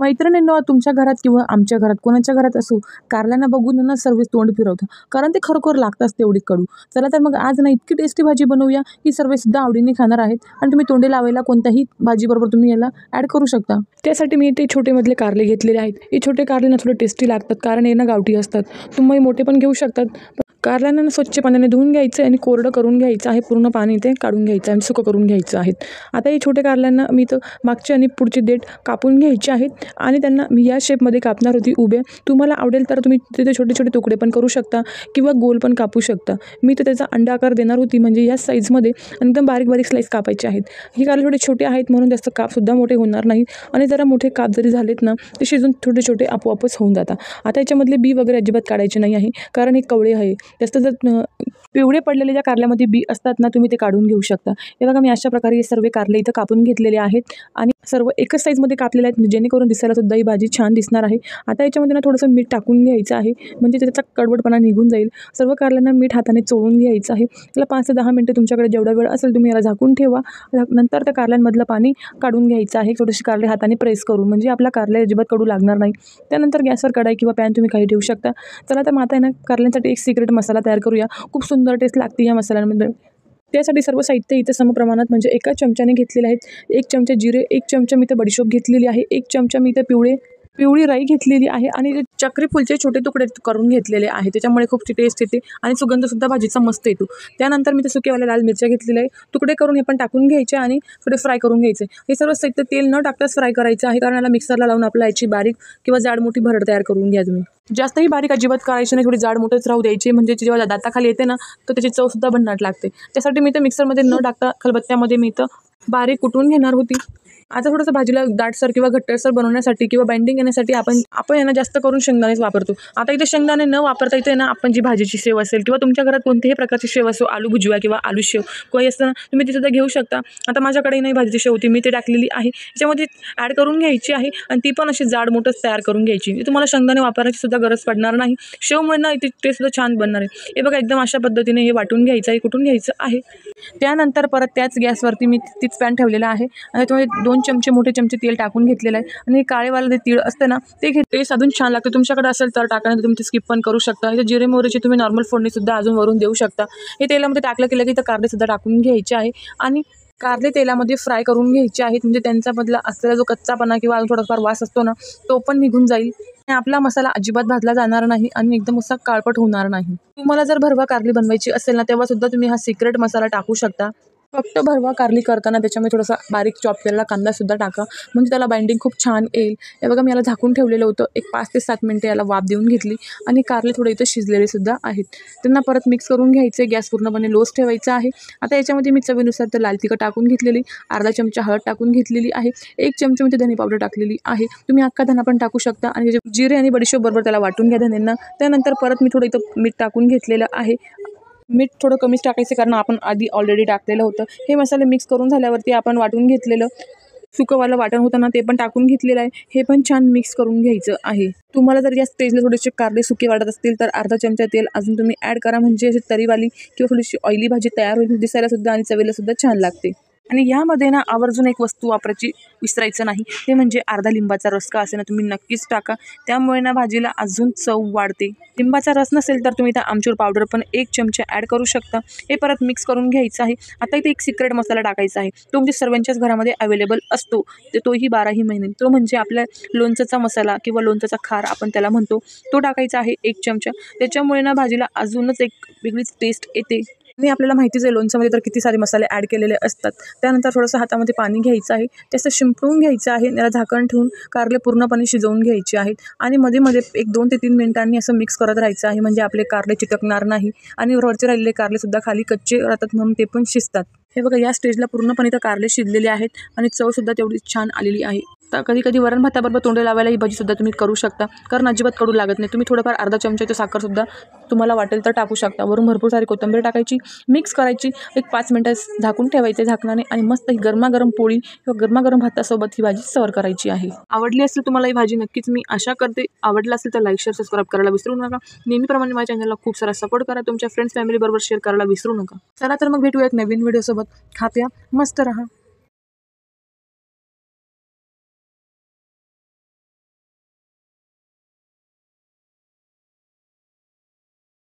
मैत्रिणींनो, तुमच्या घरात किंवा आमच्या घरात कोणाच्या घरात असो, कारल्यांना बघून ना सर्वच तोंड फिरवतं, कारण ते खरोखर लागतात तेवढी कडू. चला तर मग आज ना इतकी टेस्टी भाजी बनवूया, ही सर्वसुद्धा आवडीने खाणार आहेत आणि तुम्ही तोंडी लावायला कोणत्याही भाजीबरोबर तुम्ही याला ॲड करू शकता. त्यासाठी मी इथे छोटे मधले कारले घेतलेले आहेत. हे छोटे कारले ना थोडे टेस्टी लागतात, कारण हे ना गावठी असतात. तुम्ही मोठे पण घेऊ शकतात. कारल्यांना ना स्वच्छ पाण्याने धुवून घ्यायचं आणि कोरडं करून घ्यायचं आहे. पूर्ण पाणी इथे काढून घ्यायचं आणि सुकं करून घ्यायचं आहे. आता हे छोटे कारल्यांना मी तर मागचे आणि पुढचे देठ कापून घ्यायचे आहेत आणि त्यांना मी या शेपमध्ये कापणार होती उभे. तुम्हाला आवडेल तर तुम्ही तिथे छोटे छोटे तुकडे पण करू शकता किंवा गोल पण कापू शकता. मी तर त्याचा अंडा आकार देणार होती, म्हणजे या साईजमध्ये एकदम बारीक बारीक स्लाईस कापायचे आहेत. हे कारले थोडे छोटे आहेत म्हणून जास्त कापसुद्धा मोठे होणार नाहीत आणि जरा मोठे काप जरी झालेत ना, ते शिजून छोटे छोटे आपोआपच होऊन जातात. आता याच्यामधले बी वगैरे अजिबात काढायचे नाही आहे, कारण हे कवळे आहे. जास्त जर पिवळे पडलेले ज्या कारल्यामध्ये बी असतात ना, तुम्ही ते काढून घेऊ शकता. हे बघा, मी अशा प्रकारे हे सर्व कारले इथं कापून घेतलेले आहेत आणि सर्व एकच साईजमध्ये कापलेले आहेत, जेणेकरून दिसायला सुद्धा ही भाजी छान दिसणार आहे. आता याच्यामध्ये ना थोडंसं मीठ टाकून घ्यायचं आहे, म्हणजे त्याचा कडवटपणा निघून जाईल. सर्व कारल्यांना मीठ हाताने चोळून घ्यायचं आहे. त्याला 5 ते 10 मिनिटं तुमच्याकडे जेवढा वेळ असेल तुम्ही याला झाकून ठेवा. नंतर त्या कारल्यांमधलं पाणी काढून घ्यायचं आहे, थोडेसे कारले हाताने प्रेस करून, म्हणजे आपला कारले अजिबात कडू लागणार नाही. त्यानंतर गॅसवर कढाई किंवा पॅन तुम्ही काही ठेवू शकता. चला तर आता आहे ना, कारल्यांसाठी एक सिक्रेट मसाला तयार करूया. खूप सुंदर टेस्ट लागते या मसाल्यांमध्ये. त्यासाठी सर्व साहित्य इथे समप्रमाणात, म्हणजे एका चमच्याने घेतलेले आहेत. 1 चमचा जिरे, 1 चमचा मी इथं बडीशोप घेतलेली आहे, 1 चमचा मी इथं पिवळी राई घेतलेली आहे आणि चक्री फुलचे छोटे तुकडे करून घेतलेले आहे. त्याच्यामुळे खूप टेस्ट येते आणि सुगंधसुद्धा भाजीचा मस्त येतो. त्यानंतर मी ते सुकेवाल्या लाल मिरच्या घेतलेल्या आहे, तुकडे करून हे पण टाकून घ्यायचे आणि थोडे फ्राय करून घ्यायचे. हे सर्व साहित्य तेल न टाकताच फ्राय करायचं आहे, कारण याला मिक्सरला लावून आपल्याला याची बारीक किंवा जाड मोठी भरड तयार करून घ्या तुम्ही. जास्तही बारीक अजिबात करायची नाही, थोडी जाड मोठंच राहू द्यायची, म्हणजे जेव्हा दाताखाली येते ना, तर त्याची चवसुद्धा भन्नाट लागते. त्यासाठी मी तर मिक्सरमध्ये न टाकता खलबत्त्यामध्ये मी तर बारीक कुटून घेणार होती. आता थोडंसं भाजीला दाटसर किंवा घट्टसर बनवण्यासाठी किंवा बाइंडिंग येण्यासाठी आपण यांना जास्त करून शेंगदाणेच वापरतो. आता इथे शेंगदाणे न वापरता इथे ना, आपण जी भाजीची शेव असेल किंवा तुमच्या घरात कोणत्याही प्रकारची शेव असो, आलू भुजिया किंवा आलू शेव काही असतं, तुम्ही ती सुद्धा घेऊ शकता. आता माझ्याकडे नाही भाजीची शेव होती, मी ते टाकलेली आहे. त्याच्यामध्ये ॲड करून घ्यायची आहे आणि ती पण अशी जाड मोठंच तयार करून घ्यायची. तुम्हाला शेंगदाणे वापरायची सुद्धा गरज पडणार नाही. शेवमुळे ना इथे टेस्टसुद्धा छान बनणार आहे. हे बघा, एकदम अशा पद्धतीने हे वाटून घ्यायचं आहे, कुटून घ्यायचं आहे. त्यानंतर परत त्याच गॅसवरती मी तीच पॅन ठेवलेला आहे आणि त्याच्यामध्ये 2 चमचे मोठे चमचे तेल टाकून घेतलेलं आहे आणि काळेवालं जे तीळ असतं ना, ते टेस्ट अजून छान लागतं. तुमच्याकडे असेल तर टाका, तुम्ही ते स्किप पण करू शकता. इथे जिरे मोहरीची तुम्ही नॉर्मल फोडणीसुद्धा अजून वरून देऊ शकता. हे तेलामध्ये टाकलं केलं की तर कारलेसुद्धा टाकून घ्यायचे आहे आणि कारले तेलामध्ये फ्राय करून घ्यायचे आहेत, म्हणजे त्यांच्यामधला असलेला जो कच्चापणा किंवा अजून थोडाफार वास असतो ना, तो पण निघून जाईल आणि आपला मसाला अजिबात भाजला जाणार नाही आणि एकदम असा काळपट होणार नाही. तुम्हाला जर भरवा कारली बनवायची असेल ना, तेव्हा सुद्धा तुम्ही हा सिक्रेट मसाला टाकू शकता. फक्त भरवा कारली करताना त्याच्यामध्ये थोडासा बारीक चॉप केलेला कांदासुद्धा टाका, म्हणजे त्याला बाइंडिंग खूप छान येईल. हे बघा, मी याला झाकून ठेवलेलं होतं. एक 5 ते 7 मिनिटं याला वाफ देऊन घेतली आणि कारले थोडे इथं शिजलेले सुद्धा आहेत. त्यांना परत मिक्स करून घ्यायचे. गॅस पूर्णपणे लोच ठेवायचा आहे. आता याच्यामध्ये मी चवीनुसार तर लाल तिखट टाकून घेतलेली, अर्धा चमचा हळद टाकून घेतलेली आहे, 1 चमचा मी धने पावडर टाकलेली आहे. तुम्ही अख्खा धना पण टाकू शकता आणि जिरे आणि बडीशोप बरोबर त्याला वाटून घ्या धन्यांना. त्यानंतर परत मी थोडं इथं मीठ टाकून घेतलेलं आहे. मीठ थोडं कमीच टाकायचं, कारण आपण आधी ऑलरेडी टाकलेलं होतं. हे मसाले मिक्स करून झाल्यावरती आपण वाटून घेतलेलं सुकंवालं वाटण होतं ना, ते पण टाकून घेतलेलं आहे. हे पण छान मिक्स करून घ्यायचं आहे. तुम्हाला जर या स्टेजला थोडेसे कारले सुके वाटत असतील तर अर्धा चमचा तेल अजून तुम्ही ॲड करा, म्हणजे अशी तरीवाली किंवा थोडीशी ऑइली भाजी तयार होईल, दिसायला सुद्धा आणि चवीला सुद्धा छान लागते. आणि यामध्ये ना आवर्जून एक वस्तू वापरायची विसरायचं नाही, ते म्हणजे अर्धा लिंबाचा रस का असे ना, तुम्ही नक्कीच टाका. त्यामुळे ना भाजीला अजून चव वाढते. लिंबाचा रस नसेल तर तुम्ही इथं आमचूर पावडर पण 1 चमचा ॲड करू शकता. हे परत मिक्स करून घ्यायचं आहे. आता इथे एक सिक्रेट मसाला टाकायचा आहे, तो म्हणजे सर्वांच्याच घरामध्ये अवेलेबल असतो, तोही 12ही महिने. तो म्हणजे आपल्या लोणचाचा मसाला किंवा लोणचाचा खार आपण त्याला म्हणतो, तो टाकायचा आहे 1 चमचा. त्याच्यामुळे ना भाजीला अजूनच एक वेगळीच टेस्ट येते. आणि आपल्याला माहितीच आहे लोणच्यामध्ये तर किती सारे मसाले ॲड केलेले असतात. त्यानंतर थोडंसं हातामध्ये पाणी घ्यायचं आहे, त्याचं शिंपडून घ्यायचं आहे. याला झाकण ठेवून कारले पूर्णपणे शिजवून घ्यायचे आहेत आणि मध्ये मध्ये 1 2 ते 3 मिनिटांनी असं मिक्स करत राहायचं आहे, म्हणजे आपले कारले चिटकणार नाही आणि वरचे राहिलेले कारलेसुद्धा खाली कच्चे राहतात, म्हणून ते पण शिजतात. हे बघा, या स्टेजला पूर्णपणे तर कारले शिजलेले आहेत आणि चवसुद्धा तेवढी छान आलेली आहे. तर कधी कधी वरण भाताबरोबर तोंडी लावायला ही भाजीसुद्धा तुम्ही करू शकता, कारण अजिबात कडू लागत नाही. तुम्ही थोडंफार अर्धा चमचा इथं साखरसुद्धा तुम्हाला वाटेल तर टाकू शकता. वरून भरपूर सारी कोथिंबीर टाकायची, मिक्स करायची, एक 5 मिनिटं झाकून ठेवायचे झाकणाने आणि मस्त ही गरमागरम पोळी किंवा गरमागरम भातासोबत ही भाजी सर्व करायची आहे. आवडली असेल तुम्हाला ही भाजी, नक्कीच मी आशा करते आवडलं असेल तर लाईक शेअर सबस्क्राईब करायला विसरू नका. नेहमीप्रमाणे माझ्या चॅनलला खूप सारा सपोर्ट करा. तुमच्या फ्रेंड्स फॅमिली बरोबर शेअर करायला विसरू नका. चला तर मग भेटूया एक नवीन व्हिडिओसोबत. खा प्या मस्त रहा.